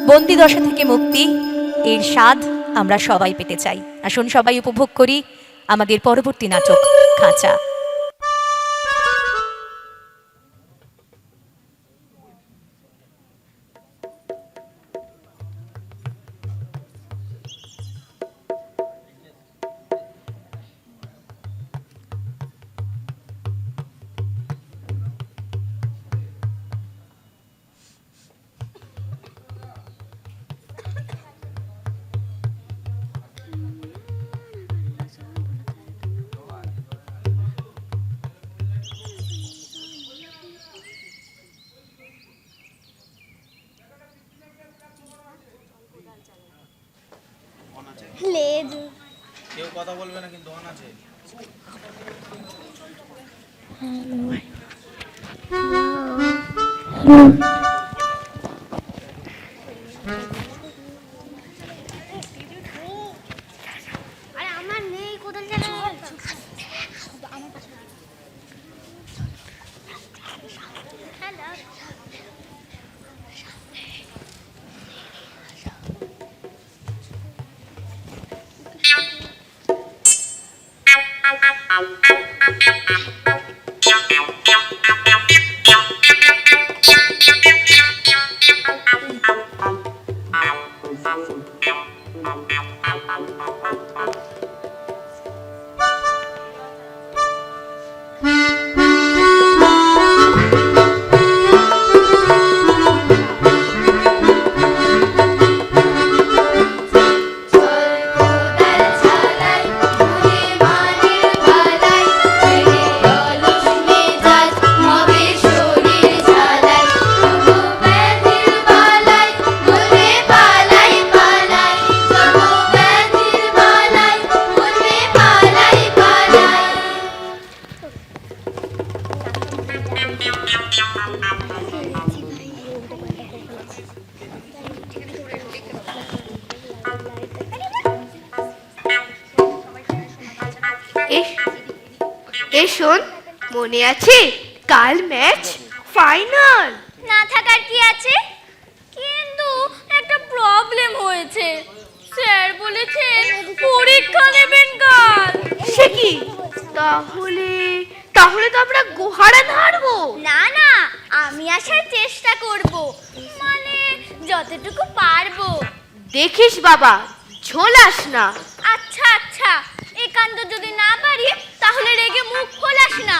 বন্দি দশা থেকে মুক্তি, এর স্বাদ আমরা সবাই পেতে চাই। আসুন সবাই উপভোগ করি আমাদের পরবর্তী নাটক খাঁচা। কেউ কথা বলবে না কিন্তু অন আছে। আরে আমার নেই, কোথায় গেল? শোন, মনে আছে কাল ম্যাচ ফাইনাল? না থাকার কি আছে, কিন্তু একটা প্রবলেম হয়েছে। স্যার বলেছেন পরীক্ষা নেবেন কাল। সে কি? তাহলে তাহলে তো আমরা গোহারা হারবো। না না, আমি আসার চেষ্টা করব, মানে যতটুকু পারবো। দেখিস বাবা, ঝোলাস না। আচ্ছা আচ্ছা, একান্ত যদি না পারি তাহলে রেগে মুখ খোলাস না।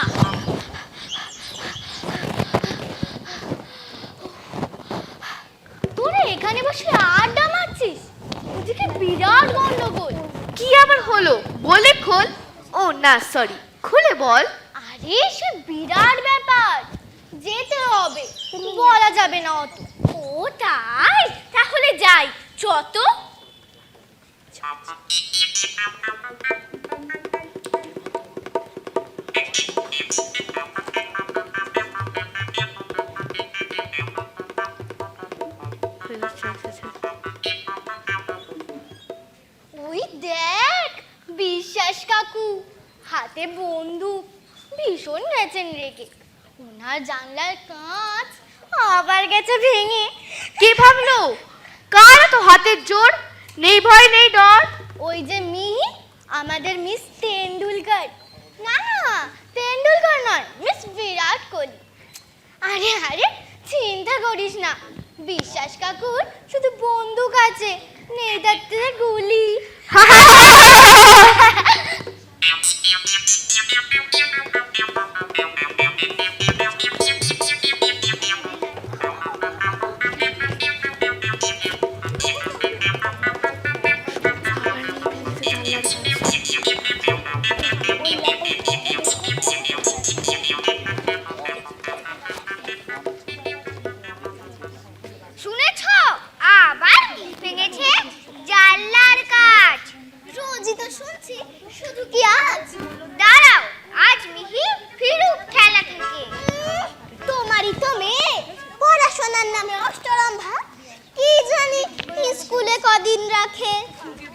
তোরা এখানে বসে আড্ডা মারছিস, ওদিকে বিরাট গন্ডগোল। কি আবার হলো? বলে খোল। ও না সরি, খুলে বল। আরে সে বিরাট ব্যাপার, যেতে হবে, বলা যাবে না অত। ও তাই, তাহলে যাই, চত। ওই দেখ বিশ্বাস কাকু, হাতে বন্দুক, ভীষণ গেছেন রেগে। ওনার জানলার কাঁচ আবার গেছে ভেঙে। কে ভাবলো? কার তো হাতের জোর? নেই ভয় নেই ডর। ওই যে মিহি, আমাদের মিস তেন্ডুলকর। না না, তেন্ডুলকর নয়, মিস বিরাট কোহলি। আরে আরে চিন্তা করিস না, বিশ্বাস কাকুর শুধু বন্দুক আছে, নেই থাকতে গুলি। শুনেছ, আবার ভেঙেছে জানলার কাঁচ। রোজই তো শুনছি, শুধু কি আজ? দাঁড়াও, আজ মিহি ফিরুক খেলা থেকে। তোমারই তো মেয়ে, পড়াশোনার নামে অষ্টরম্ভা, কি জানি স্কুলে কদিন রাখে।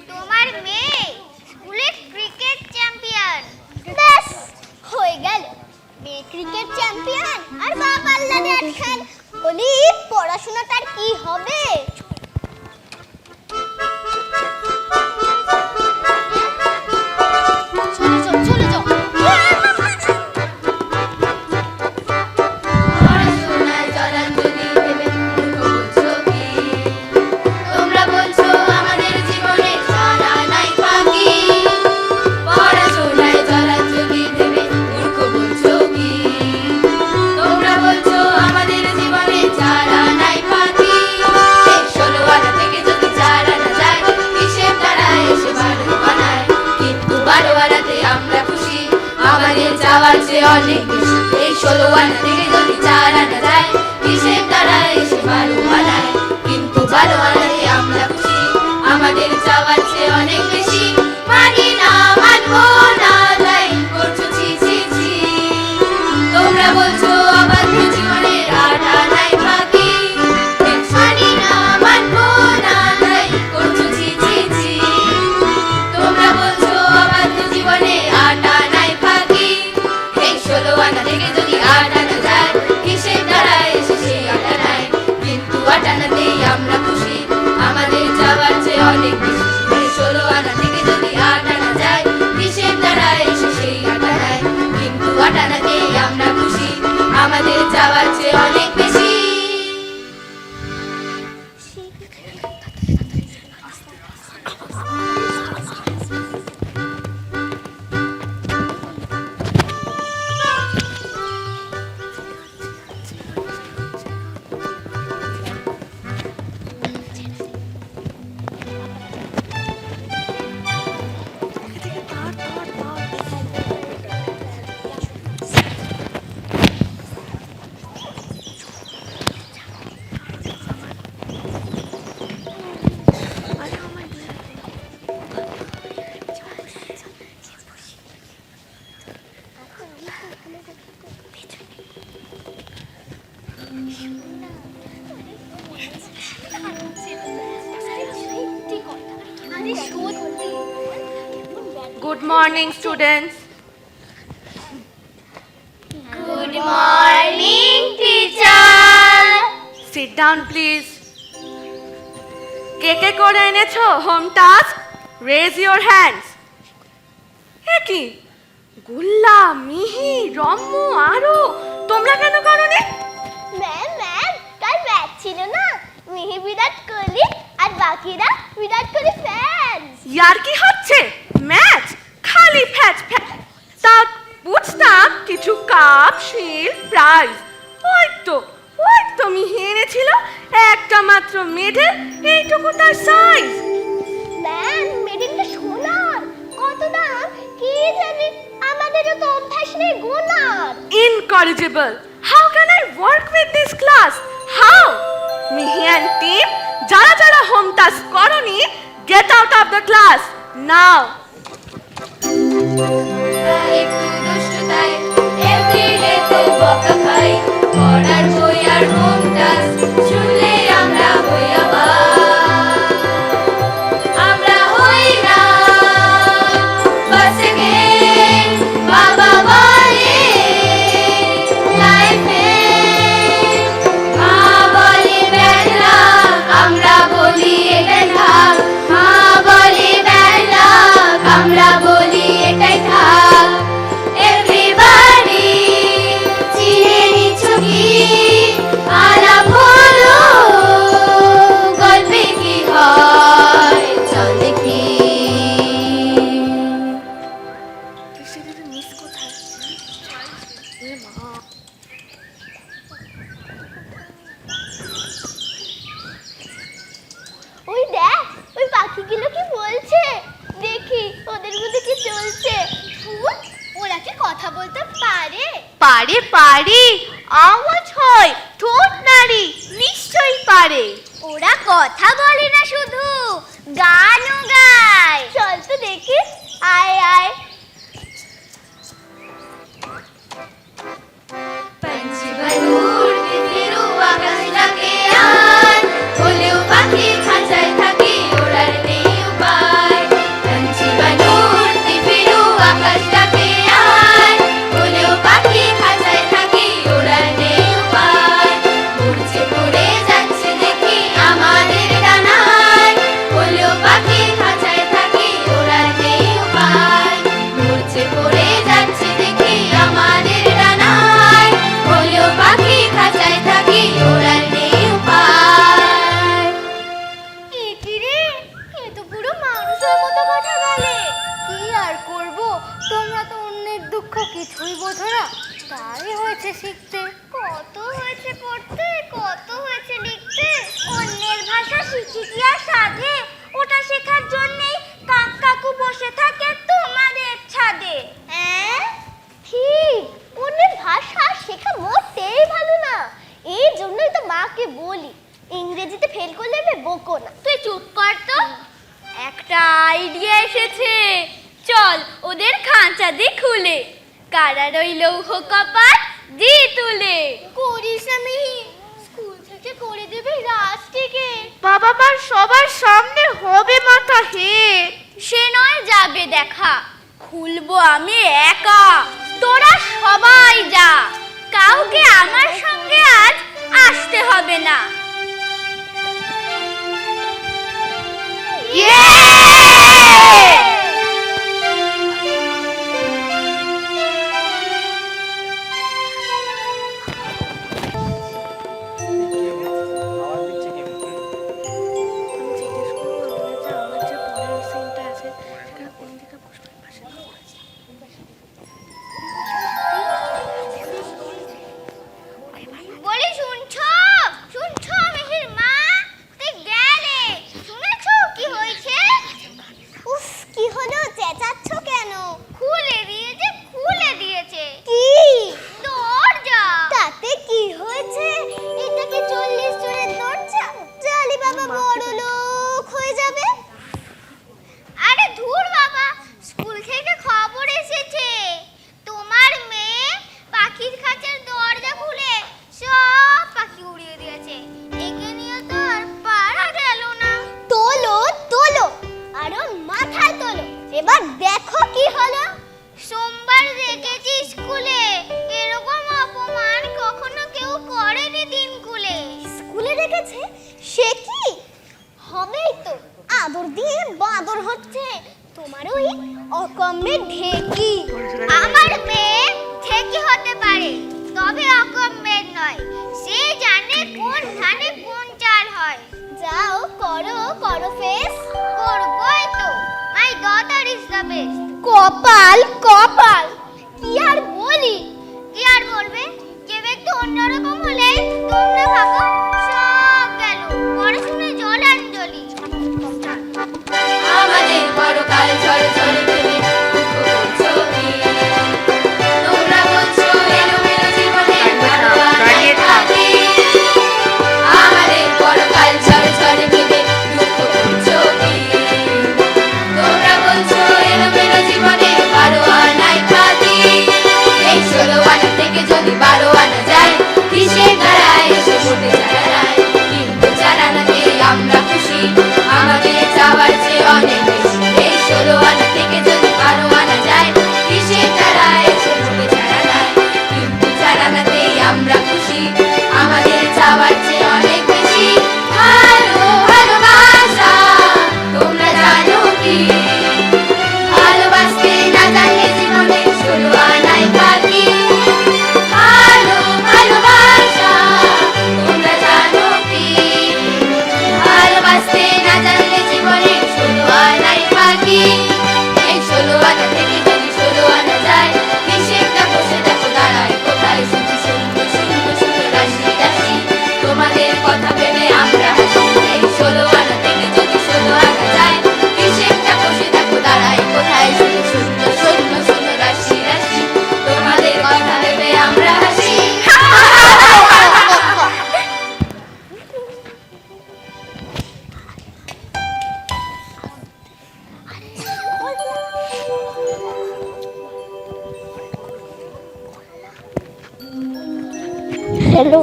তোমার মেয়ে স্কুলে ক্রিকেট চ্যাম্পিয়ন। ব্যাস হয়ে গেল, মেয়ে ক্রিকেট চ্যাম্পিয়ন আর বাপ আল্লাহ দেখেন। বলি পড়াশোনাটার কি হবে? আরো আনন্দে আমরা খুশি, আমাদের চাওয়ার চেয়ে অনেক বেশি। মানি না মানবো না তাই করছো ছি ছি ছি। তোমরা বলছো অবাধ্য জীবনের আটা নাই বাকি। মানি না মানবো না তাই করছো ছি ছি ছি। তোমরা বলছো অবাধ্য জীবনে আটা নাই ফাঁকি। এই 16 আনা থেকে যদি 8 আনা যায়, হিসেব দাঁড়ায় এসে সেই আটা নাই। কিন্তু 8 আনাতেই আমরা খুশি, আমাদের চাওয়ার চেয়ে অনেক বেশি। এই 16 আনা থেকে যদি 8 আনা যায়, হিসেব দাঁড়ায় এসে সেই আটা নাই। কিন্তু 8 আনাতেই আমরা খুশি, আমাদের চাওয়ার চেয়ে অনেক বেশি। Good morning, students. Good morning teacher. Sit down, please. কে কে করে এনেছো home task? Raise your hands. কি গুল্লা, মিহি, রম্মু, আরো তোমরা কেন করোনি? ম্যাম কাল ম্যাচ ছিল না, মিহি বিরাট কোহলি আর বাকিরা বিরাট কোহলি ফ্যান্স। ইয়ার কি হচ্ছে? ম্যাচ খালি ফ্যাচ ফ্যাচ। তা বুঝতাম কিছু কাপ, শিল্ড, প্রাইজ। ওই তো মিহি এনেছিল একটা মাত্র মেডেল, এইটুকু তার সাইজ। ম্যাম মেডেলটা সোনার, কত দাম কি জানি, আমাদেরও তো অভ্যাস নেই গোনার। Incorrigible. How can I work with this class? How? Mihi and team, যারা হোম টাস্ক করনি, get out of the class now. একটু দুষ্টুতাই এভরিডেতে বকা খাই, পড়ার বই আর হোম টাস্ক শুনলে আমরা হই অবাক। আমরা হই না বাসে গেম, বাবা বলে লাইফে মা বলে বেলা, আমরা বলি এটাই থাক। মা বলে বেলা, আমরা বলি এটাই থাক। এভরিবডি চিনে নিচ্ছ কি? আলাপ হলো গল্পে কি হয় চল দেখি। ওই দেখ, ওই পাখিগুলো কি বলছে, দেখি ওদের মধ্যে কি চলছে। ধুর, ওরা কি কথা বলতে পারে? পারে আওয়াজ হয়, ঠোঁট নাড়ি, নিশ্চয়ই পারে। ওরা কথা বলে না, শুধু গানও গায়। চল তো দেখি, আয় আয়। पंछी उड़ते फिरू আকাশটাকে আয়, হলেও পাখি খাঁচায় থাকি ওড়ার নেই উপায়। पंछी উড়তে ফিরু আকাশটাকে আয়, হলেও পাখি খাঁচায় থাকি ওড়ার নেই উপায়। উড়ছে পড়ে যাচ্ছে দেখি আমাদের ডানায়, হলেও পাখি খাঁচায় থাকি ওড়ার নেই উপায়। উড়ছে পড়ে যাচ্ছে দেখি আমাদের ডানায়, হলেও পাখি খাঁচায় থাকি ওড়ার নেই উপায়। এ কি রে, এ তো পুরো মানুষের মতো কথা বলে। কি আর করব, তোমরা তো অন্যের দুঃখ কিছুই বোঝো না, তাই হয়েছে শিখতে। কত হয়েছে পড়তে, কত হয়েছে লিখতে। অন্যের ভাষা শিখি কি আর সাধে? ওটা শেখার জন্যই কাক কাকু বসে থাকে তোমাদের ছাদে। ঠিক, অন্যের ভাষা শেখা মোটেই ভালো না। এই জন্যই তো মাকে বলি, ইংরেজিতে ফেল করলে আমি বকতে বকো না। তুই চুপ কর তো। একটা আইডিয়া এসেছে, চল ওদের খাঁচা দি খুলে, কারা রই লৌহ কপাট দি তুলে। করিস না মিহি, স্কুল থেকে করে দেবে রাজটিকে। বাবা মার সবার সামনে হবে মাথা হেট। সে নয় যাবে দেখা, খুলবো আমি একা, তোরা সবাই যা, কাউকে আমার সঙ্গে আজ আসতে হবে না। বলি শুনছো, শুনছো মিহির মা, তুই গেলে, শুনেছো কি হয়েছে? উফ, কি হলো, চেঁচাচ্ছ কেন? খুলে দিয়েছে, খুলে দিয়েছে। কি? দরজা। তাতে কি হয়েছে? এটা কি 40 জনের দরজা? জালি বাবা বড় লোক হয়ে যাবে। আরে ধুর বাবা, স্কুল থেকে খবর এসেছে তোমার মেয়ে পাখির খাঁচার দরজা খুলে সব পাখি উড়িয়ে দিয়েছে। একে নিয়ে তো আর পারা গেল না। তোলো তোলো, আরো মাথায় তোলো, এবার দেখো কি হলো। সোমবার দেখেছি স্কুলে, এরকম অপমান কখনো কেউ করেনি দিনকুলে। স্কুলে রেখেছে? সে কি হবেই তো, আদর দিয়ে বাদর হচ্ছে তোমার ওই অকম্যের ঢেকি। আমার মেয়ে ঢেকি হতে পারে, তবে অকম্যের নয়। সে জানে কোন ধানে কোন চাল হয়। যাও করো, করো ফেস। করবোই তো, my daughter is the best. কপাল কপাল, কি আর বলি, কি আর বলবে, কেউ একটু অন্যরকম হলে তোমরা ভাবো সব গেল, পড়াশোনায় জলাঞ্জলি। আমাদের পরকাল ঝড় ঝড় ভেবে দুঃখ করছো কি? তোমরা বলছো এলোমেলো জীবনে দাঁড়িয়ে থাকি। আমাদের পরকাল ঝড় ঝড় ভেবে দুঃখ করছো কি? তোমরা বলছো এলোমেলো জীবনে 12 আনাই থাকি। এই 16 আনা থেকে যদি 12 আনা যায়, কিসের দ্বারায় এসে মোটে চারানায়। কিন্তু চারানাতে আমরা খুশি, আমাদের চাওয়ার চেয়ে অনেক বেশি। এই 16 আনা থেকে যদি 12 আনা যায়, কিসের দ্বারায় এসে মোটে চারানায়। কিন্তু চারানাতেই আমরা খুশি, আমাদের চাওয়ার চেয়ে অনেক বেশি। ভালো ভালোবাসা তোমরা জানো কি? ভালোবাসতে না জানলে জীবনে 16 আনাই থাকি। ভালো ভালোবাসা তোমরা জানো কি? ভালোবাসতে না জানলে জীবনে 16 আনাই থাকি। এই 16 আনা থেকে যদি 16 আনা যায়, হিসেবটা বসে দেখো দাঁড়ায় কোথায়। শুধু শূন্য শূন্য শূন্য রাশি রাশি, তোমাদের কথা ভেবে আমরা হাসি। এই 16 আনা থেকে যদি 16 আনা যায়, হিসেবটা বসে দেখো দাঁড়ায় কোথায়। শুধু শূন্য শূন্য শূন্য রাশি রাশি, তোমাদের কথা ভেবে আমরা হাসি। হ্যালো,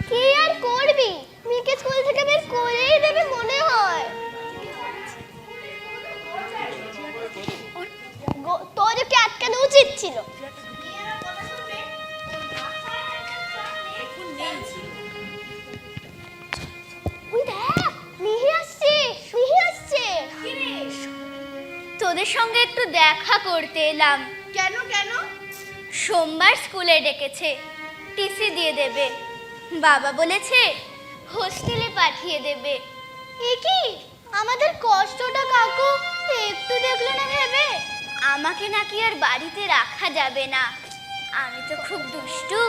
কি আর করবি, মিকে স্কুল থেকে বের করেই দেবে মনে হয়। তোর ওকে আটকানো উচিত ছিল। ওই দেখ, মিহি আসছে, মিহি আসছে। তোদের সঙ্গে একটু দেখা করতে এলাম। কেন কেন? সোমবার স্কুলে ডেকেছে, টিসি দিয়ে দেবে। বাবা বলেছে হোস্টেলে পাঠিয়ে দেবে। এ কি আমাদের কষ্টটা কাকু একটু দেখলো না ভেবে? আমাকে নাকি আর বাড়িতে রাখা যাবে না, আমি তো খুব দুষ্টু,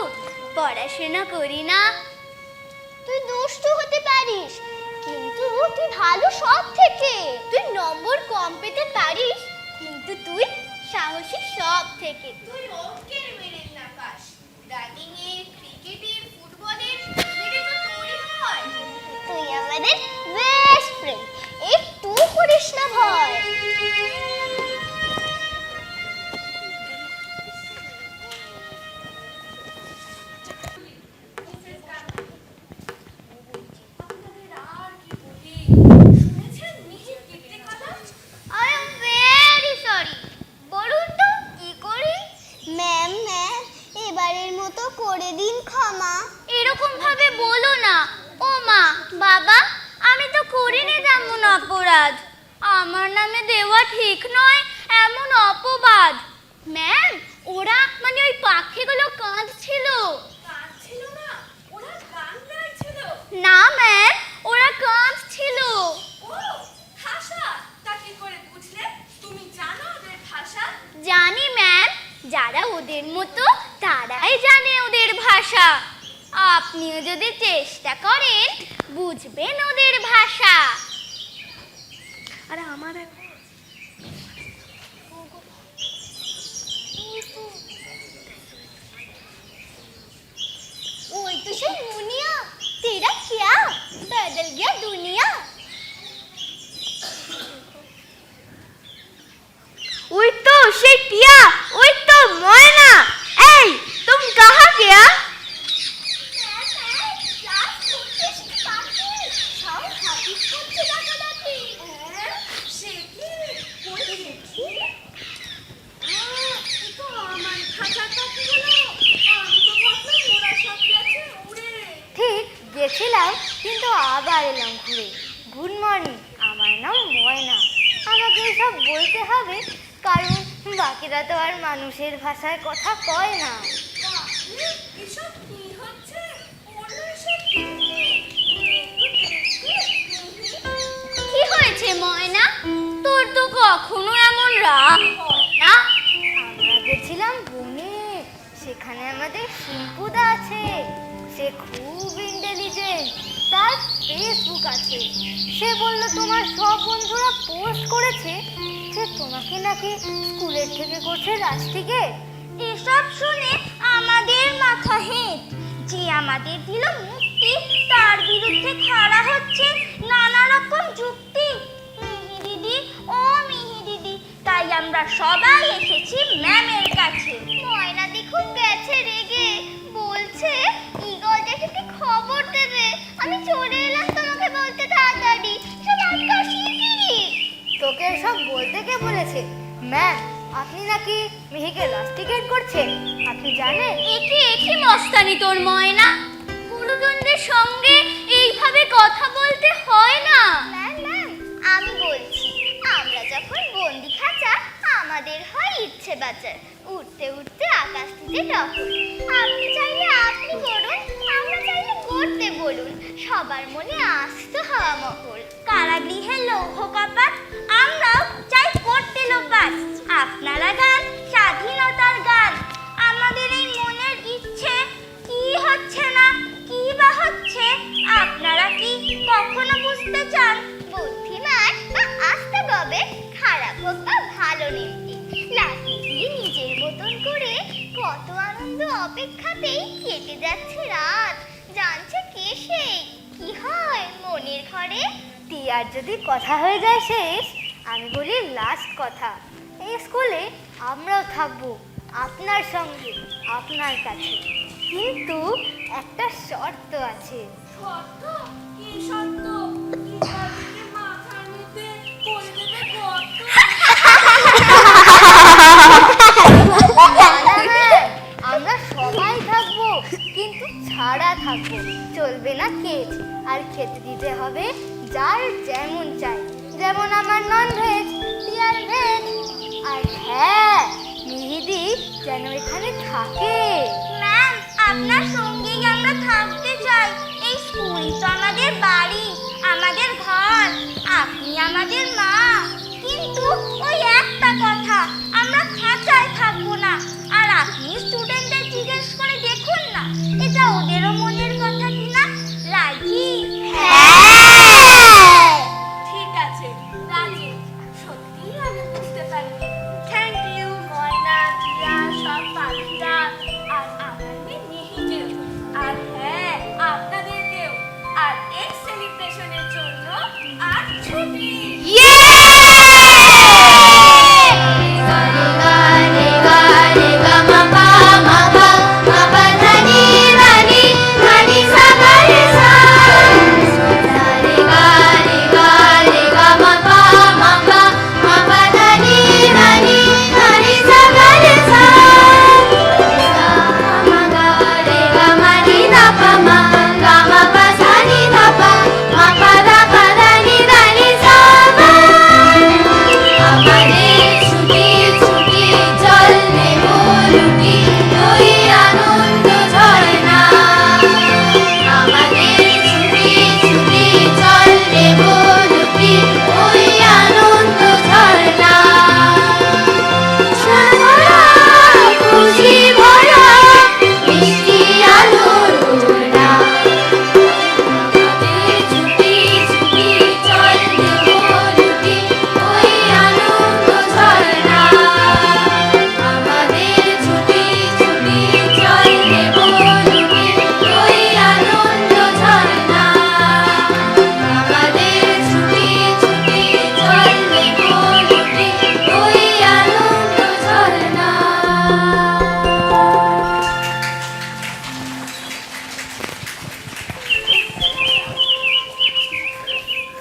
পড়াশোনা করি না। তুই দুষ্টু হতে পারিস, কিন্তু তুই ভালো সব থেকে। তুই নম্বর কম পেতে পারিস, কিন্তু তুই সাহসী সব থেকে। তুই অঙ্কের মেরের না পাস, রানিং এর, ক্রিকেটের, ফুটবলের মেরে তো তোরই হয়। তুই আমাদের বেস্ট ফ্রেন্ড, একটু করিস না ভয়। I am very sorry. বলুন তো কি করি? ম্যাম এবারের মতো করে দিন ক্ষমা। এরকম ভাবে বলো না। ও মা, বাবা, আমি তো করিনি তেমন অপরাধ। আমার নামে দেওয়া ঠিক নয় এমন অপবাদ। ম্যাম, ওরা মানে ওই পাখিগুলো কাঁদছিল। কাঁদছিল না, ওরা গান গাইছিল। না ম্যাম, ওরা কাঁদছিল। ও ভাষা, তা কি করে বুঝলে? তুমি জানো ওদের ভাষা? জানি ম্যাম, যারা ওদের মতো তারাই জানে ওদের ভাষা। আপনিও যদি চেষ্টা করেন বুঝবেন ওদের ভাষা। আরে আমার ওই তো সেই মুনিয়া, তেরা क्या बदल गया दुनिया। ওই তো সেই টিয়া, ওই তো ময়না। এই তুম কাহা গয়া? সে কি? কই দেখি? তো আমার খাঁচা পাখিগুলো, আমি তো ভাবলাম ওরা সব গেছে উড়ে। ঠিক গেছিলাম, কিন্তু আবার এলাম ঘুরে। গুড মর্নিং, আমার নাম ময়না। আমাকে এসব বলতে হবে, কারণ বাকিরা তো আর মানুষের ভাষায় কথা কয় না। বাপরে, এসব কি হচ্ছে? ওরা এসব কি? কি হয়েছে ময়না? তোর তো কখনো এমন রাগ হয় না। আমরা গেছিলাম বনে, সেখানে আমাদের শিল্পুদা আছে। সে খুব ইন্টেলিজেন্ট, তার ফেসবুক আছে। সে বলল তোমার সব বন্ধুরা পোস্ট করেছে যে তোমাকে নাকি স্কুলের থেকে করছে রাস্টিকে। এসব শুনে আমাদের মাথা হেঁট। যে আমাদের দিল মুক্তি, তার বিরুদ্ধে খাড়া হচ্ছে নানা রকম যুক্তি। মিহি দিদি, ও মিহি দিদি, তাই আমরা সবাই এসেছি ম্যামের কাছে। ময়না দেখুন গেছে রেগে, বলছে ঈগল দেখে খবর দেবে। আমি চলে এলাম তোমাকে বলতে তাড়াতাড়ি। সব আটকা শিগগিরি। তোকে সব বলতে কে বলেছে? ম্যাম, আপনি নাকি মিহিকে রাস্টিকেট করছেন, আপনি জানেন? একি মস্তানি তোর ময়না। গুরুজনদের সঙ্গে এইভাবে কথা বলতে হয় না। ম্যাম, আমি বলছি, আমরা যখন বন্দি খাঁচা, আমাদের হয় ইচ্ছে বাঁচার। উঠতে উঠতে আকাশ থেকে টপর। আপনি চাইলে আপনি করুন, আমরা চাইলে করতে বলুন। সবার মনে আসতো হাওয়া মহল। কারাগৃহে লৌহ কপাট, আমরাও চাই করতে লোপাট। আপনারা গান স্বাধীনতার গান, আমাদের এই মনের ইচ্ছে কি হচ্ছে না, কি বা হচ্ছে, আপনারা কি কখনো বুঝতে চান? বুদ্ধিমান বা আস্থা গবে, খারাপ হোক বা ভালো নেমটি, লাঠি দিয়ে নিজের মতন করে কত আনন্দ অপেক্ষাতেই কেটে যাচ্ছে রাত। জানছে কে সেই, কি হয় মনের ঘরে? টিয়ার যদি কথা হয়ে যায় শেষ, আমি বলি লাস্ট কথা। এই স্কুলে আমরাও থাকবো আপনার সঙ্গে, আপনার কাছে, কিন্তু একটা শর্ত আছে। শর্ত? কি শর্ত? ঈগলকে মাথার মধ্যে করে দেবে গর্ত? আমরা সবাই থাকবো, কিন্তু ছাড়া থাকবো। চলবে না কেজ, আর খেতে দিতে হবে যার যেমন চাই। যেমন আমার নন ভেজ, টিয়ার ভেজ। আর হ্যাঁ, মিহিদি যেন এখানে থাকে। ম্যাম, আপনার সঙ্গেই আমরা থাকতে চাই। এই স্কুল তো আমাদের বাড়ি, আমাদের ঘর। আমাদের